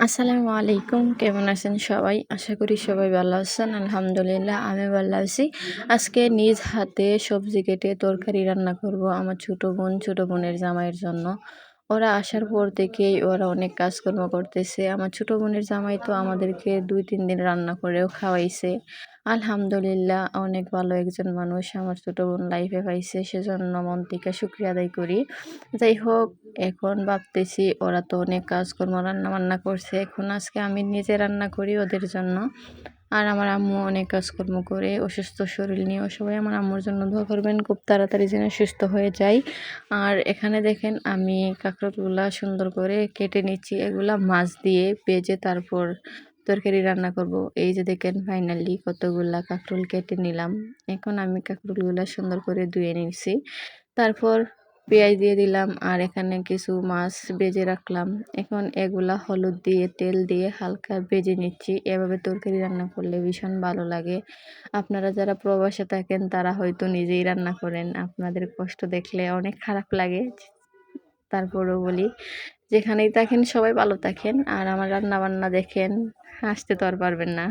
আসসালামু আলাইকুম। কেমন আছেন সবাই? আশা করি সবাই ভালো আছেন। আলহামদুলিল্লাহ আমি ভালো আছি। আজকে নিজ হাতে সবজি কেটে তরকারি রান্না করব আমার ছোট বোনের জামাইয়ের জন্য। ওরা আসার পর থেকেই ওরা অনেক কাজকর্ম করতেছে। আমার ছোট বোনের জামাই তো আমাদেরকে ২-৩ দিন রান্না করেও খাওয়াইছে। আলহামদুলিল্লাহ অনেক ভালো একজন মানুষ আমার ছোট বোন লাইফে পাইছে। সেজন্য মন থেকে শুকরিয়া আদায় করি। যাই হোক, এখন ভাবতেছি ওরা তো অনেক কাজকর্ম রান্না-বান্না করছে। এখন আজকে আমি নিজে রান্না করি ওদের জন্য। আর আমার আম্মু অনেক কাজকর্ম করে অসুস্থ শরীর নিয়েও সবাই আমার আম্মুর জন্য দোয়া করবেন খুব তাড়াতাড়ি যেন সুস্থ হয়ে যায়। আর এখানে দেখেন আমি কাঁকরোলগুলা সুন্দর করে কেটে নিচ্ছি। এগুলা মাছ দিয়ে ভেজে তারপর তরকারি রান্না করব। এই যে দেখেন ফাইনালি কতগুলা কাঁকরোল কেটে নিলাম। এখন আমি কাঁকরোলগুলা সুন্দর করে ধুয়ে নিচ্ছি। তারপর পেঁয়াজ দিয়ে দিলাম আর এখানে কিছু মাছ ভেজে রাখলাম। এখন এগুলা হলুদ দিয়ে তেল দিয়ে হালকা ভেজে নিচ্ছি। এভাবে তরকারি রান্না করলে ভীষণ ভালো লাগে। আপনারা যারা প্রবাসে থাকেন তারা হয়তো নিজেই রান্না করেন। আপনাদের কষ্ট দেখলে অনেক খারাপ লাগে। তারপরেও বলি, যেখানেই থাকেন সবাই ভালো থাকেন। আর আমার রান্না-বান্না দেখেন, হাসতে তো আর পারবেন না।